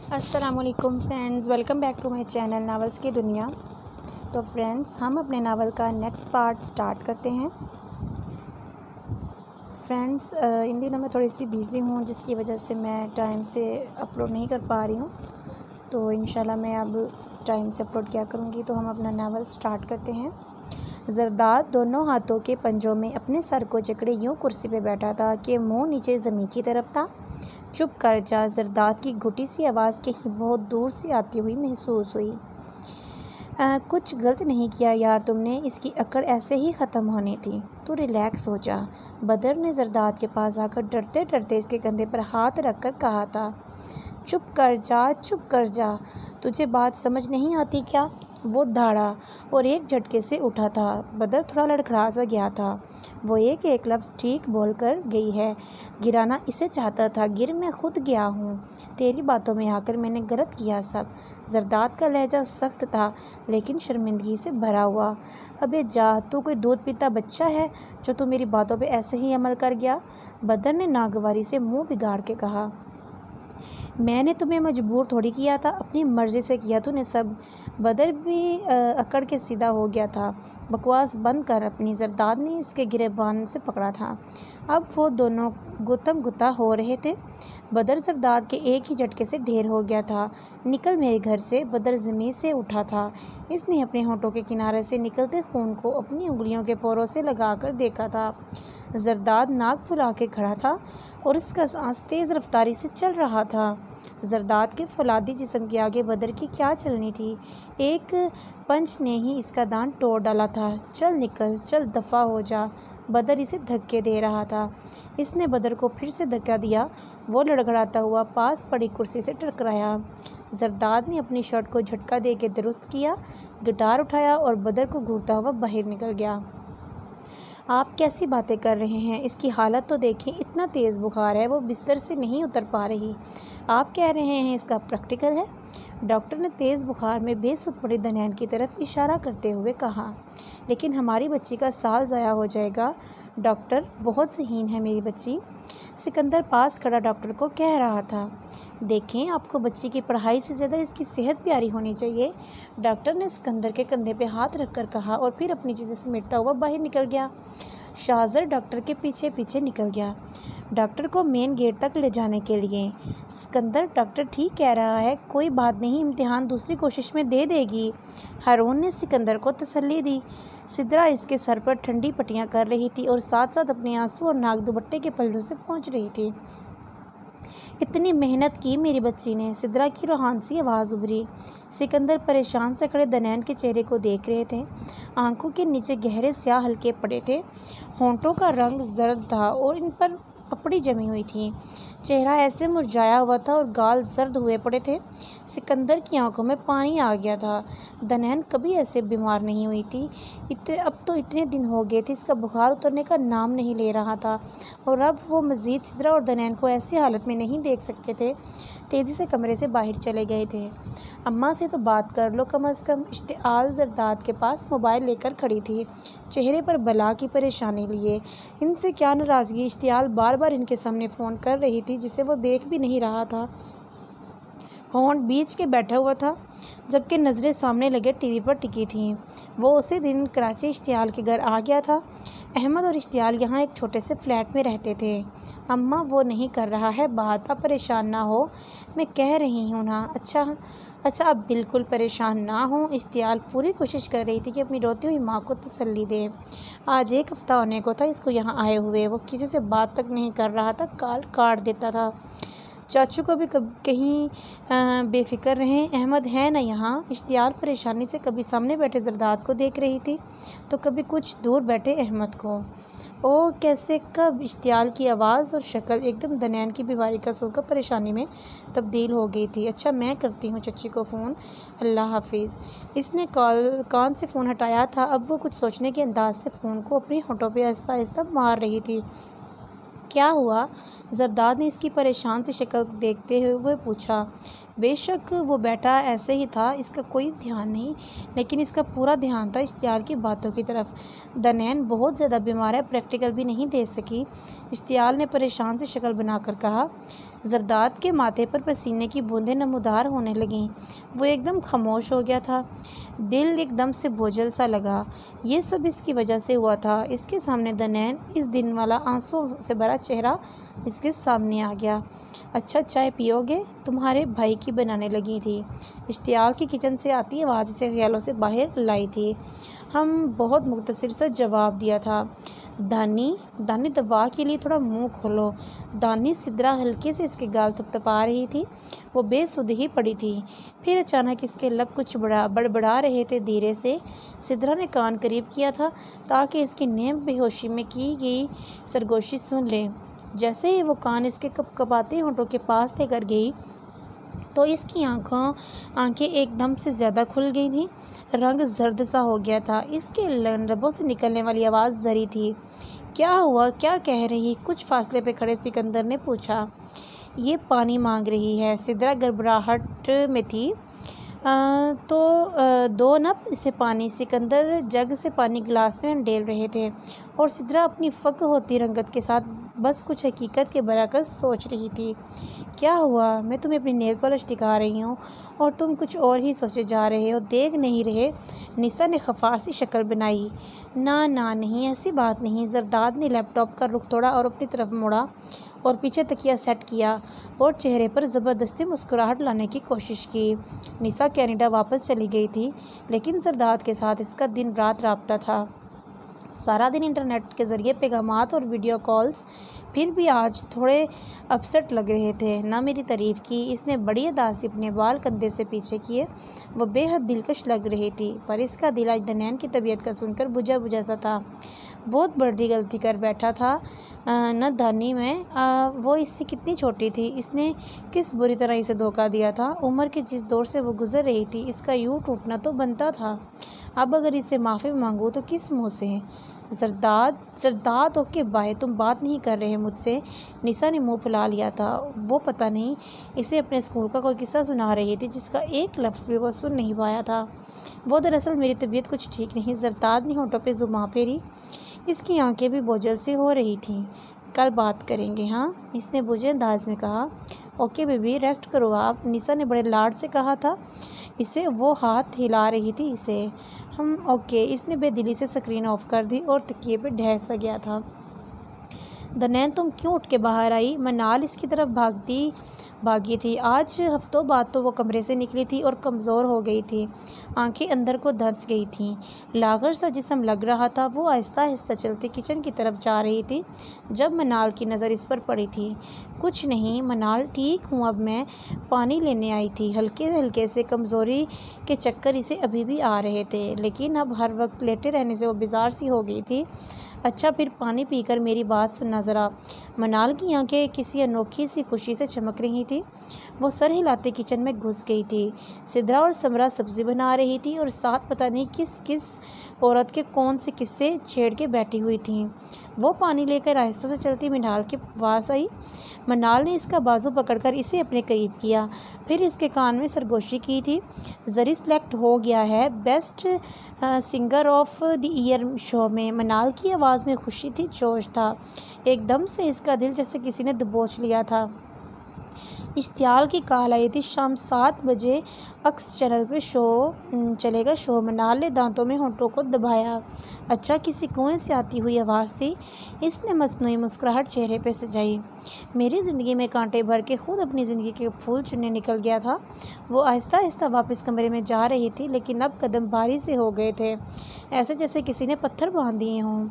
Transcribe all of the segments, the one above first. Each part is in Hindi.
अस्सलामुअलैकुम friends, welcome back to my channel novels की दुनिया। तो फ्रेंड्स, हम अपने नावल का नेक्स्ट पार्ट स्टार्ट करते हैं। फ्रेंड्स, इन दिनों मैं थोड़ी सी बिज़ी हूँ, जिसकी वजह से मैं टाइम से अपलोड नहीं कर पा रही हूँ। तो इंशाल्लाह मैं अब टाइम से अपलोड किया करूँगी। तो हम अपना नावल स्टार्ट करते हैं। जरदाद दोनों हाथों के पंजों में अपने सर को जकड़े यूँ कुर्सी पे बैठा था कि मुंह नीचे ज़मीन की तरफ था। चुप कर जा, जरदाद की घुटी सी आवाज़ कहीं बहुत दूर से आती हुई महसूस हुई। कुछ गलत नहीं किया यार तुमने, इसकी अकड़ ऐसे ही ख़त्म होनी थी। तू रिलैक्स हो जा, बदर ने जरदाद के पास आकर डरते डरते इसके कंधे पर हाथ रख कर कहा था। चुप कर जा, चुप कर जा, तुझे बात समझ नहीं आती क्या? वो दहाड़ा और एक झटके से उठा था। बदर थोड़ा लड़खड़ा सा गया था। वो एक एक लफ्ज़ ठीक बोल कर गई है। गिराना इसे चाहता था, गिर मैं खुद गया हूँ। तेरी बातों में आकर मैंने गलत किया सब। जरदाद का लहजा सख्त था लेकिन शर्मिंदगी से भरा हुआ। अबे जा, तू कोई दूध पीता बच्चा है जो तू मेरी बातों पे ऐसे ही अमल कर गया? बदर ने नागवारी से मुंह बिगाड़ के कहा। मैंने तुम्हें मजबूर थोड़ी किया था, अपनी मर्ज़ी से किया तूने सब। बदर भी अकड़ के सीधा हो गया था। बकवास बंद कर अपनी। जरदाद ने इसके गिरेबान से पकड़ा था। अब वो दोनों गुत्थम गुत्था हो रहे थे। बदर जरदाद के एक ही झटके से ढेर हो गया था। निकल मेरे घर से। बदर ज़मीन से उठा था। इसने अपने होंठों के किनारे से निकलते खून को अपनी उंगलियों के पोरों से लगाकर देखा था। जरदाद नाक फुला के खड़ा था और इसका सांस तेज़ रफ्तारी से चल रहा था। जरदाद के फौलादी जिस्म के आगे बदर की क्या चलनी थी। एक पंच ने ही इसका दांत तोड़ डाला था। चल निकल, चल दफ़ा हो जा। बदर इसे धक्के दे रहा था। इसने बदर को फिर से धक्का दिया। वो लड़खड़ाता हुआ पास पड़ी कुर्सी से टकराया। जरदाद ने अपनी शर्ट को झटका दे के दुरुस्त किया, गिटार उठाया और बदर को घूरता हुआ बाहर निकल गया। आप कैसी बातें कर रहे हैं? इसकी हालत तो देखें, इतना तेज़ बुखार है, वो बिस्तर से नहीं उतर पा रही। आप कह रहे हैं इसका प्रैक्टिकल है? डॉक्टर ने तेज़ बुखार में बेसुध पड़ी दनैन की तरफ इशारा करते हुए कहा। लेकिन हमारी बच्ची का साल ज़ाया हो जाएगा। डॉक्टर, बहुत ज़हीन है मेरी बच्ची, सिकंदर पास खड़ा डॉक्टर को कह रहा था। देखें, आपको बच्ची की पढ़ाई से ज़्यादा इसकी सेहत प्यारी होनी चाहिए। डॉक्टर ने सिकंदर के कंधे पे हाथ रखकर कहा और फिर अपनी चीज़ें समेटता हुआ बाहर निकल गया। शाहज़र डॉक्टर के पीछे पीछे निकल गया, डॉक्टर को मेन गेट तक ले जाने के लिए। सिकंदर, डॉक्टर ठीक कह रहा है, कोई बात नहीं, इम्तिहान दूसरी कोशिश में दे देगी। हारून ने सिकंदर को तसल्ली दी। सिद्रा इसके सर पर ठंडी पट्टियाँ कर रही थी और साथ साथ अपने आंसू और नाक दुपट्टे के पल्लू से पहुँच रही थी। इतनी मेहनत की मेरी बच्ची ने, सिद्रा की रूहान सी आवाज़ उभरी। सिकंदर परेशान से खड़े दनैन के चेहरे को देख रहे थे। आंखों के नीचे गहरे स्याह हल्के पड़े थे। होंठों का रंग जर्द था और इन पर पपड़ी जमी हुई थी। चेहरा ऐसे मुरझाया हुआ था और गाल जर्द हुए पड़े थे। सिकंदर की आंखों में पानी आ गया था। दनैन कभी ऐसे बीमार नहीं हुई थी। अब तो इतने दिन हो गए थे, इसका बुखार उतरने का नाम नहीं ले रहा था और अब वो मज़ीद सिद्रा और दनैन को ऐसी हालत में नहीं देख सकते थे। तेज़ी से कमरे से बाहर चले गए थे। अम्मा से तो बात कर लो कम अज़ कम। इश्तियाल जरदाद के पास मोबाइल लेकर खड़ी थी, चेहरे पर बला की परेशानी लिए। इनसे क्या नाराज़गी, इश्तियाल बार बार इनके सामने फ़ोन कर रही थी जिसे वो देख भी नहीं रहा था। होंठ बीच के बैठा हुआ था जबकि नज़रें सामने लगे टीवी पर टिकी थीं। वो उसी दिन कराची इश्तियाल के घर आ गया था। अहमद और इश्तियाल यहाँ एक छोटे से फ्लैट में रहते थे। अम्मा, वो नहीं कर रहा है बात, आप परेशान ना हो, मैं कह रही हूँ ना। अच्छा, आप बिल्कुल परेशान ना हो। इश्तियाल पूरी कोशिश कर रही थी कि अपनी रोती हुई माँ को तसल्ली दे। आज एक हफ़्ता होने को था इसको यहाँ आए हुए। वो किसी से बात तक नहीं कर रहा था, कॉल काट देता था। चाचू को भी कहीं बेफिक्र रहें, अहमद है ना यहाँ। इश्तियाल परेशानी से कभी सामने बैठे जरदाद को देख रही थी तो कभी कुछ दूर बैठे अहमद को। ओ कैसे, कब? इश्तियाल की आवाज़ और शक्ल एकदम दनैन की बीमारी का सुनकर परेशानी में तब्दील हो गई थी। अच्छा, मैं करती हूँ चच्ची को फ़ोन, अल्लाह हाफिज़। इसने कान से फ़ोन हटाया था। अब वो कुछ सोचने के अंदाज से फ़ोन को अपनी होठों पर आहिस्ता आहिस्ता मार रही थी। क्या हुआ? जरदाद ने इसकी परेशान सी शक्ल देखते हुए पूछा। बेशक वो बैठा ऐसे ही था, इसका कोई ध्यान नहीं, लेकिन इसका पूरा ध्यान था इश्तियाल की बातों की तरफ। दनैन बहुत ज़्यादा बीमार है, प्रैक्टिकल भी नहीं दे सकी। इश्तियाल ने परेशान सी शक्ल बनाकर कहा। जरदाद के माथे पर पसीने की बूंदें नमूदार होने लगीं। वो एकदम खामोश हो गया था। दिल एकदम से बोझल सा लगा। ये सब इसकी वजह से हुआ था। इसके सामने दनैन, इस दिन वाला आंसुओं से भरा चेहरा इसके सामने आ गया। अच्छा, चाय पियोगे? तुम्हारे भाई की बनाने लगी थी। इश्तियाल की किचन से आती आवाज़ इसे ख्यालों से बाहर लाई थी। हम बहुत मुख्तसर सा जवाब दिया था। दानी दानी दवा के लिए थोड़ा मुंह खोलो। दानी सिदरा हल्के से इसके गाल थपथपा रही थी। वो बेसुध ही पड़ी थी। फिर अचानक इसके लब कुछ बड़बड़ा रहे थे धीरे से। सिदरा ने कान करीब किया था ताकि इसकी नेम बेहोशी में की गई सरगोशी सुन ले। जैसे ही वो कान इसके कपकपाते होंठों के पास लेकर गई तो इसकी आंखें एकदम से ज़्यादा खुल गई थीं। रंग जर्द सा हो गया था। इसके लबों से निकलने वाली आवाज़ जरी थी। क्या हुआ? क्या कह रही? कुछ फासले पे खड़े सिकंदर ने पूछा। ये पानी मांग रही है। सिदरा गड़बड़ाहट में थी। दो नप इसे पानी। सिकंदर जग से पानी गिलास में अंडेल रहे थे और सिदरा अपनी फक होती रंगत के साथ बस कुछ हकीकत के बरअक्स सोच रही थी। क्या हुआ? मैं तुम्हें अपनी नेल पॉलिश दिखा रही हूँ और तुम कुछ और ही सोचे जा रहे हो। देख नहीं रहे? निसा ने खफार सी शक्ल बनाई। ना नहीं, ऐसी बात नहीं। जरदाद ने लैपटॉप का रुख तोड़ा और अपनी तरफ मुड़ा और पीछे तकिया सेट किया और चेहरे पर ज़बरदस्ती मुस्कुराहट लाने की कोशिश की। निसा कनाडा वापस चली गई थी, लेकिन जरदाद के साथ इसका दिन रात राब्ता था। सारा दिन इंटरनेट के ज़रिए पैगामात और वीडियो कॉल्स। फिर भी आज थोड़े अपसेट लग रहे थे। ना मेरी तारीफ़ की। इसने बड़ी अदा से अपने बाल कंधे से पीछे किए। वो बेहद दिलकश लग रही थी, पर इसका दिल आज दनैन की तबीयत का सुनकर बुझा बुझा सा था। बहुत बड़ी गलती कर बैठा था न दानी में। वो इससे कितनी छोटी थी। इसने किस बुरी तरह इसे धोखा दिया था। उम्र के जिस दौर से वो गुजर रही थी, इसका यूँ टूटना तो बनता था। अब अगर इससे माफ़ी मांगूँ तो किस मुँह से? जरदाद ओके बाय, तुम बात नहीं कर रहे मुझसे? निसा ने मुंह फुला लिया था। वो पता नहीं इसे अपने स्कूल का कोई किस्सा सुना रही थी जिसका एक लफ्ज़ भी वो सुन नहीं पाया था। वो दरअसल मेरी तबीयत कुछ ठीक नहीं। जरदाद ने होठों पे जुबां फेरी। इसकी आंखें भी बोझल सी हो रही थीं। कल बात करेंगे, हाँ? इसने बुझे अंदाज में कहा। ओके बेबी, रेस्ट करो आप। निसा ने बड़े लाड से कहा था इसे। वो हाथ हिला रही थी इसे। हम ओके। इसने बेदिली से स्क्रीन ऑफ कर दी और तकिए पे ढह सा गया था। दनैन, तुम क्यों उठ के बाहर आई? मनाल इसकी तरफ भागी थी। आज हफ्तों बाद तो वो कमरे से निकली थी और कमज़ोर हो गई थी। आंखें अंदर को धंस गई थीं। लागर सा जिस्म लग रहा था। वो आहिस्ता आहिस्ता चलती किचन की तरफ जा रही थी जब मनाल की नज़र इस पर पड़ी थी। कुछ नहीं मनाल, ठीक हूँ। अब मैं पानी लेने आई थी। हल्के हल्के से कमज़ोरी के चक्कर इसे अभी भी आ रहे थे, लेकिन अब हर वक्त लेटे रहने से वो बेजार सी हो गई थी। अच्छा, फिर पानी पीकर मेरी बात सुनना ज़रा। मनाल की आंखें किसी अनोखी सी खुशी से चमक रही थी। वो सर हिलाते किचन में घुस गई थी। सिदरा और समरा सब्ज़ी बना रही थी और साथ पता नहीं किस किस औरत के कौन से किस्से छेड़ के बैठी हुई थीं। वो पानी लेकर आहिस्ता से चलती मनाल के पास आई। मनाल ने इसका बाजू पकड़कर इसे अपने करीब किया, फिर इसके कान में सरगोशी की थी। जरी सेलेक्ट हो गया है best singer of the year show में। मनाल की आवाज़ में खुशी थी, जोश था। एकदम से इसका दिल जैसे किसी ने दबोच लिया था। इश्तियाल की कॉल आई थी। शाम 7 बजे अक्स चैनल पे शो चलेगा। शो। मनाल ने दांतों में होंठों को दबाया। अच्छा, किसी कुएं से आती हुई आवाज़ थी। इसने मसनूई मुस्कुराहट चेहरे पे सजाई। मेरी ज़िंदगी में कांटे भर के खुद अपनी ज़िंदगी के फूल चुनने निकल गया था। वो आहिस्ता आहिस्ता वापस कमरे में जा रही थी, लेकिन अब कदम भारी से हो गए थे, ऐसे जैसे किसी ने पत्थर बांध दिए हों।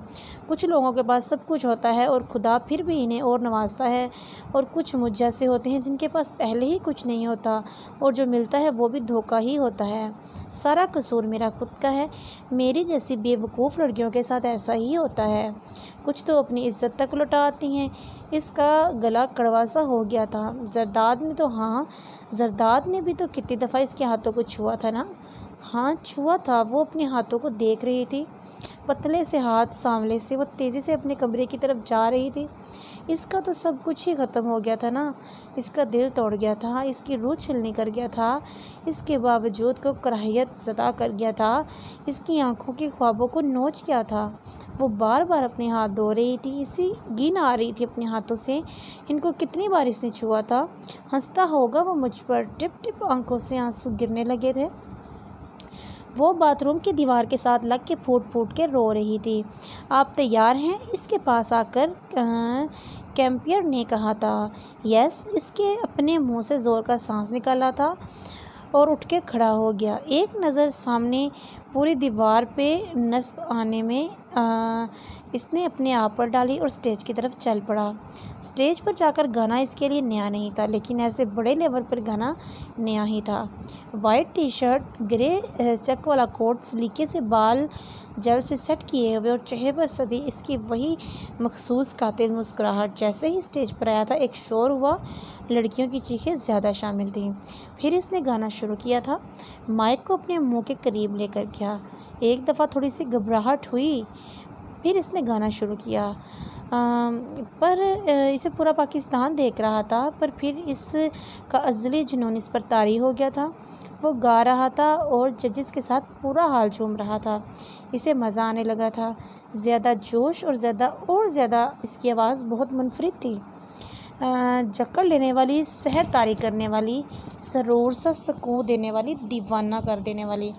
कुछ लोगों के पास सब कुछ होता है और खुदा फिर भी इन्हें और नवाजता है, और कुछ मुझ जैसे होते हैं जिनके पास पहले ही कुछ नहीं होता और जो मिलता है वो भी धोखा ही होता है। सारा कसूर मेरा खुद का है। मेरी जैसी बेवकूफ़ लड़कियों के साथ ऐसा ही होता है। कुछ तो अपनी इज्जत तक लुटाती हैं। इसका गला कड़वा सा हो गया था। जरदाद ने भी तो कितनी दफ़ा इसके हाथों को छुआ था ना? हाँ, छुआ था। वो अपने हाथों को देख रही थी। पतले से हाथ सांवले से। वो तेज़ी से अपने कमरे की तरफ जा रही थी। इसका तो सब कुछ ही ख़त्म हो गया था ना। इसका दिल तोड़ गया था, इसकी रूह छीलनी कर गया था, इसके बावजूद को कराहियत ज़दा कर गया था, इसकी आंखों के ख्वाबों को नोच गया था। वो बार बार अपने हाथ धो रही थी, इसी गिन आ रही थी अपने हाथों से इनको कितनी बार इसने छुआ था। हंसता होगा वो मुझ पर, टिप टिप आंखों से आंसू गिरने लगे थे। वो बाथरूम की दीवार के साथ लग के फूट फूट के रो रही थी। आप तैयार हैं? इसके पास आकर कैंपियर ने कहा था। यस, इसके अपने मुंह से ज़ोर का सांस निकाला था और उठ के खड़ा हो गया। एक नज़र सामने पूरी दीवार पे नस्ब आने में इसने अपने आप पर डाली और स्टेज की तरफ चल पड़ा। स्टेज पर जाकर गाना इसके लिए नया नहीं था, लेकिन ऐसे बड़े लेवल पर गाना नया ही था। White T shirt, grey check वाला कोट, सलीके से बाल जल से सेट किए हुए और चेहरे पर सदी इसकी वही मखसूस कातिल मुस्कुराहट। जैसे ही स्टेज पर आया था एक शोर हुआ, लड़कियों की चीखें ज़्यादा शामिल थीं। फिर इसने गाना शुरू किया था, माइक को अपने मुंह के करीब लेकर गया। एक दफ़ा थोड़ी सी घबराहट हुई, फिर इसने गाना शुरू किया। पर इसे पूरा पाकिस्तान देख रहा था, पर फिर इसका अज़ली जुनून इस पर तारी हो गया था। वो गा रहा था और जजेस के साथ पूरा हाल झूम रहा था। इसे मज़ा आने लगा था, ज़्यादा जोश और ज़्यादा इसकी आवाज़ बहुत मुनफरिद थी, जकड़ लेने वाली, सहर तारी करने वाली, सरूर सा सुकून देने वाली, दीवाना कर देने वाली।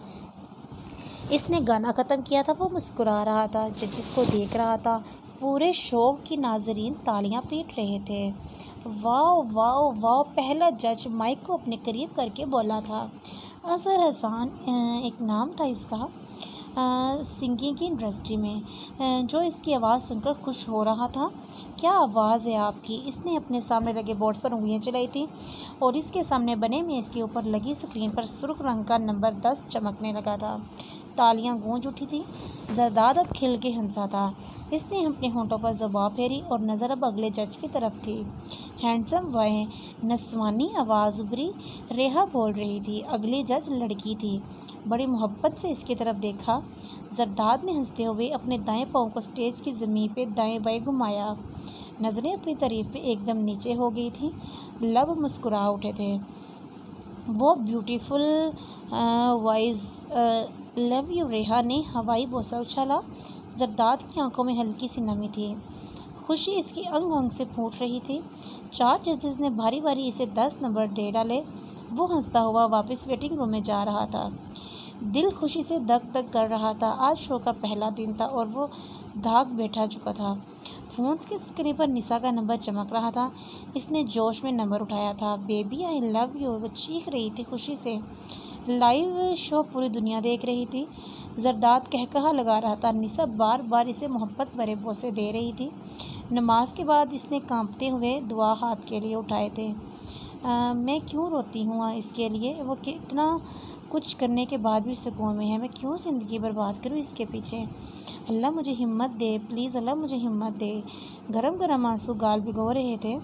इसने गाना ख़त्म किया था, वो मुस्कुरा रहा था, जजेस को देख रहा था। पूरे शो की नाजरीन तालियां पीट रहे थे। वाओ वाओ वाओ, पहला जज माइक को अपने करीब करके बोला था। अज़हर हसन एक नाम था इसका सिंगिंग की इंडस्ट्री में, जो इसकी आवाज़ सुनकर खुश हो रहा था। क्या आवाज़ है आपकी। इसने अपने सामने लगे बोर्ड्स पर उंगलियां चलाई थी और इसके सामने बने मेज़ के ऊपर लगी स्क्रीन पर सुर्ख रंग का नंबर 10 चमकने लगा था। तालियां गूंज उठी थी। जरदाद अब खिल के हंसा था। इसने अपने होंठों पर ज़ुबान फेरी और नज़र अब अगले जज की तरफ थी। हैंडसम वह नस्वानी आवाज़ उभरी। रेहा बोल रही थी। अगली जज लड़की थी। बड़ी मोहब्बत से इसकी तरफ देखा। जरदाद ने हंसते हुए अपने दाएं पाँव को स्टेज की ज़मीन पे दाएं बाएं घुमाया। नज़रें अपनी तारीफ पे एकदम नीचे हो गई थी, लब मुस्कुरा उठे थे। वो ब्यूटीफुल वाइज लव यू रेहा ने हवाई बोसा उछाला। जरदाद की आंखों में हल्की सी नमी थी, खुशी इसकी अंग अंग से फूट रही थी। 4 जजेस ने भारी भारी इसे 10 नंबर दे डाले। वो हंसता हुआ वापस वेटिंग रूम में जा रहा था। दिल खुशी से दग दग कर रहा था। आज शो का पहला दिन था और वो धाक बैठा चुका था। फ़ोन की स्क्रीन पर निशा का नंबर चमक रहा था। इसने जोश में नंबर उठाया था। बेबी आई लव यू, वो चीख रही थी खुशी से। लाइव शो पूरी दुनिया देख रही थी। जरदाद कहकहा लगा रहा था। निशा बार बार इसे मोहब्बत भरे बोसे दे रही थी। नमाज के बाद इसने कांपते हुए दुआ हाथ के लिए उठाए थे। मैं क्यों रोती हूँ इसके लिए, वो कितना कुछ करने के बाद भी सुकून में है। मैं क्यों ज़िंदगी बर्बाद करूँ इसके पीछे। अल्लाह मुझे हिम्मत दे, प्लीज़ अल्लाह मुझे हिम्मत दे। गरम गरम आंसू गाल भिगो रहे थे,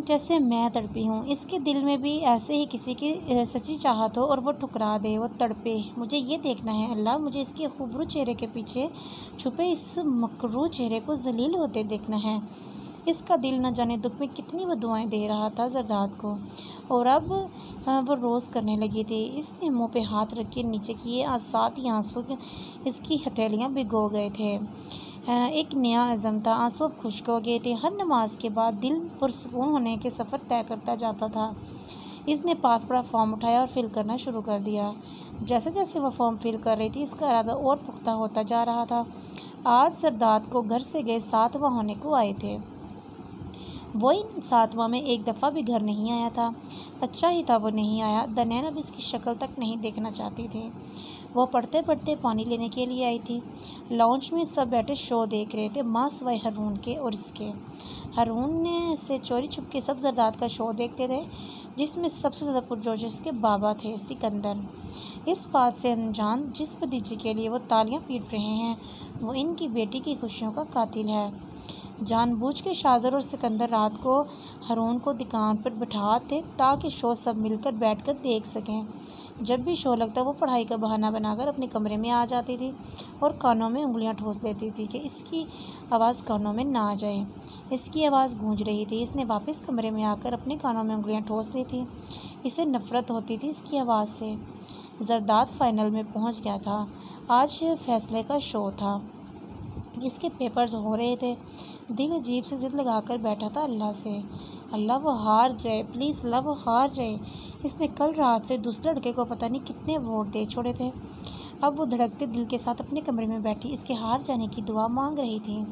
जैसे मैं तड़पी हूँ। इसके दिल में भी ऐसे ही किसी की सच्ची चाहत हो और वो ठुकरा दे, वो तड़पे। मुझे ये देखना है अल्लाह, मुझे इसके खूबरू चेहरे के पीछे छुपे इस मकरू चेहरे को जलील होते देखना है। इसका दिल न जाने दुख में कितनी वो दुआएं दे रहा था जरदाद को, और अब वो रोज़ करने लगी थी। इसने मुंह पे हाथ रख के नीचे किए, साथ ही आंसू इसकी हथेलियाँ भिगो गए थे। एक नया अज़म था। आंसू अब खुश्क हो गए थे। हर नमाज के बाद दिल पुरसुकून होने के सफ़र तय करता जाता था। इसने पास पड़ा फॉर्म उठाया और फिल करना शुरू कर दिया। जैसे जैसे वह फॉर्म फिल कर रही थी, इसका इरादा और पुख्ता होता जा रहा था। आज जरदाद को घर से गए 7वां होने को आए थे। वो इन 7वां में एक दफ़ा भी घर नहीं आया था। अच्छा ही था वो नहीं आया। दनैन अब इसकी शक्ल तक नहीं देखना चाहती थी। वो पढ़ते पढ़ते पानी लेने के लिए आई थी। लॉन्च में सब बैठे शो देख रहे थे, माँ सिवाय हारून के और इसके। हारून ने से चोरी छुप के सब जरदाद का शो देखते थे, जिसमें सबसे ज़्यादा पुरजोश इसके बाबा थे, सिकंदर। इस बात से अनजान जिस भतीजे के लिए वो तालियां पीट रहे हैं, वो इनकी बेटी की खुशियों का कातिल है। जानबूझ के शाहज़र और सिकंदर रात को हारून को दुकान पर बिठाते ताकि शो सब मिलकर बैठकर देख सकें। जब भी शो लगता वो पढ़ाई का बहाना बनाकर अपने कमरे में आ जाती थी और कानों में उंगलियां ठोस लेती थी कि इसकी आवाज़ कानों में ना जाए। इसकी आवाज़ गूंज रही थी। इसने वापस कमरे में आकर अपने कानों में उंगलियां ठोस ली थी। इसे नफ़रत होती थी इसकी आवाज़ से। जरदाद फाइनल में पहुंच गया था। आज फैसले का शो था। इसके पेपर्स हो रहे थे। दिल अजीब से ज़िद लगाकर बैठा था अल्लाह से। अल्लाह वो हार जाए, प्लीज़ अल्लाह वो हार जाए। इसने कल रात से दूसरे लड़के को पता नहीं कितने वोट दे छोड़े थे। अब वो धड़कते दिल के साथ अपने कमरे में बैठी इसके हार जाने की दुआ मांग रही थी।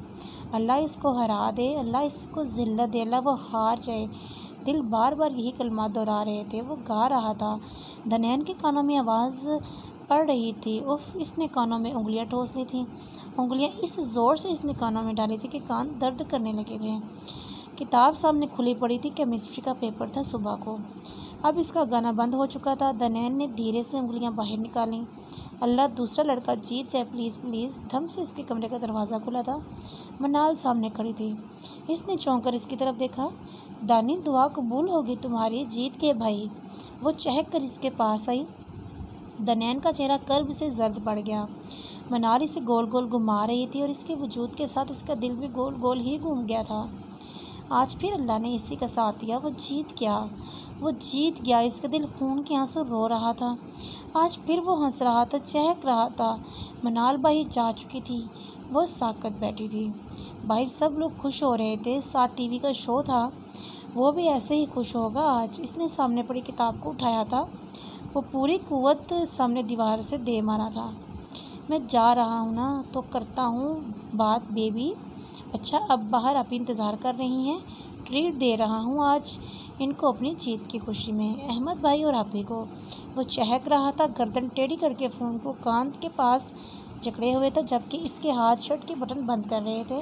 अल्लाह इसको हरा दे, अल्लाह इसको ज़िल्लत दे, अल्लाह वो हार जाए। दिल बार बार यही कलमात दोहरा रहे थे। वो गा रहा था। दनैन के कानों में आवाज़ पड़ रही थी। उफ, इसने कानों में उंगलियां ठोस ली थी। उंगलियां इस ज़ोर से इसने कानों में डाली थी कि कान दर्द करने लगे थे। किताब सामने खुली पड़ी थी। केमिस्ट्री का पेपर था सुबह को। अब इसका गाना बंद हो चुका था। दनैन ने धीरे से उंगलियां बाहर निकालीं। अल्लाह दूसरा लड़का जीत जाए, प्लीज़ प्लीज़। धम से इसके कमरे का दरवाज़ा खुला था। मनाल सामने खड़ी थी। इसने चौंक कर इसकी तरफ देखा। दानी, दुआ कबूल होगी तुम्हारी, जीत के भाई। वो चहक कर इसके पास आई। दनैन का चेहरा कर्ब से जर्द पड़ गया। मनाल इसे गोल गोल घुमा रही थी और इसके वजूद के साथ इसका दिल भी गोल गोल ही घूम गया था। आज फिर अल्लाह ने इसी का साथ दिया। वो जीत गया, वो जीत गया। इसका दिल खून के आंसू रो रहा था। आज फिर वो हंस रहा था, चहक रहा था। मनाल बाहर जा चुकी थी। वो साकत बैठी थी। बाहर सब लोग खुश हो रहे थे। साथ टीवी का शो था। वो भी ऐसे ही खुश होगा आज। इसने सामने पड़ी किताब को उठाया था। वो पूरी कुव्वत सामने दीवार से दे मारा था। मैं जा रहा हूँ ना, तो करता हूँ बात बेबी। अच्छा, अब बाहर आप इंतज़ार कर रही हैं। ट्रीट दे रहा हूँ आज इनको अपनी जीत की खुशी में, अहमद भाई और आपी को। वो चहक रहा था, गर्दन टेढ़ी करके फ़ोन को कान के पास जकड़े हुए था, जबकि इसके हाथ शर्ट के बटन बंद कर रहे थे।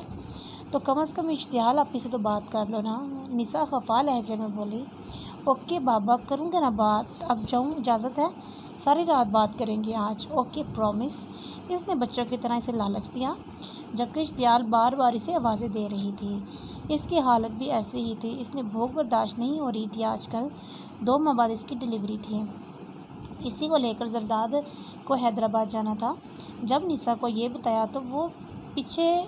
तो कम से कम इश्तिहाल आपी से तो बात कर लो ना, निसा खफा लहजे में बोली। ओके बाबा, करूँगा ना बात। अब जाऊँ, इजाज़त है? सारी रात बात करेंगे आज। Okay promise. इसने बच्चों की तरह इसे लालच दिया, जबकि इश्तियाल बार बार इसे आवाज़ें दे रही थी। इसकी हालत भी ऐसी ही थी। इसने भूख बर्दाश्त नहीं हो रही थी आजकल। 2 माह बाद इसकी डिलीवरी थी। इसी को लेकर जरदाद को हैदराबाद जाना था। जब निसा को ये बताया तो वो पीछे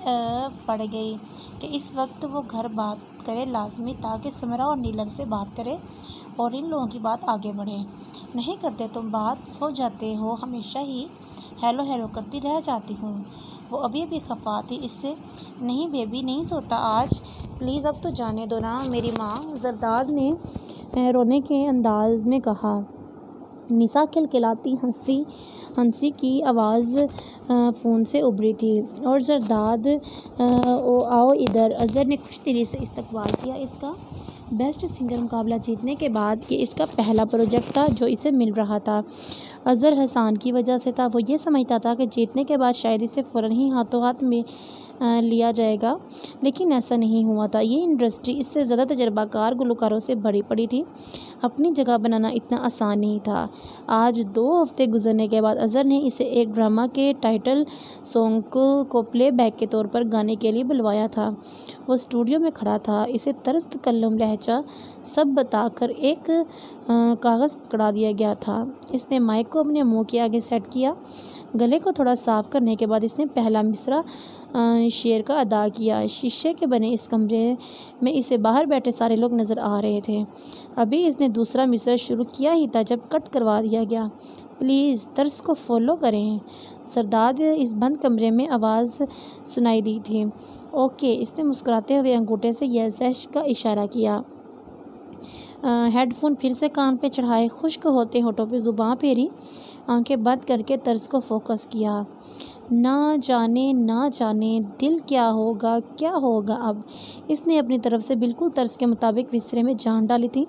पड़ गई कि इस वक्त वो घर बात करे लाजमी, ताकि समरा और नीलम से बात करे और इन लोगों की बात आगे बढ़े। नहीं करते तुम बात, सो जाते हो, हमेशा ही हेलो हेलो करती रह जाती हूँ। वो अभी अभी खफा थी इससे। नहीं बेबी, नहीं सोता आज, प्लीज़ अब तो जाने दो ना मेरी माँ, जरदाद ने रोने के अंदाज में कहा। निसा खिलखिलाती हंसी की आवाज़ फ़ोन से उभरी थी और जरदाद ओ आओ इधर। अज़हर ने खुशदिली से इस्तकबाल किया इसका। बेस्ट सिंगर मुकाबला जीतने के बाद ये इसका पहला प्रोजेक्ट था जो इसे मिल रहा था। अज़हर हसान की वजह से था। वो ये समझता था कि जीतने के बाद शायद इसे फ़ौरन ही हाथों हाथ में लिया जाएगा, लेकिन ऐसा नहीं हुआ था। ये इंडस्ट्री इससे ज़्यादा तजर्बाकार गुलकारों से भरी पड़ी थी। अपनी जगह बनाना इतना आसान नहीं था। आज 2 हफ्ते गुजरने के बाद अज़हर ने इसे एक ड्रामा के टाइटल सॉन्ग को प्लेबैक के तौर पर गाने के लिए बुलवाया था। वो स्टूडियो में खड़ा था। इसे तर्ज तकल्लुम, लहजा सब बताकर एक कागज़ पकड़ा दिया गया था। इसने माइक को अपने मुंह के आगे सेट किया। गले को थोड़ा साफ करने के बाद इसने पहला मिसरा शेर का अदा किया। शीशे के बने इस कमरे में इसे बाहर बैठे सारे लोग नज़र आ रहे थे। अभी इसने दूसरा मिसरा शुरू किया ही था जब कट करवा दिया गया। प्लीज़ तर्स को फॉलो करें। सरदाद इस बंद कमरे में आवाज़ सुनाई दी थी। ओके। इसने मुस्कुराते हुए अंगूठे से यस का इशारा किया। हेडफोन फिर से कान पे चढ़ाए, खुश्क होते होठों पे ज़ुबान फेरी, आंखें बंद करके तर्स को फोकस किया। ना जाने दिल क्या होगा अब। इसने अपनी तरफ से बिल्कुल तर्स के मुताबिक विसरे में जान डाली थी,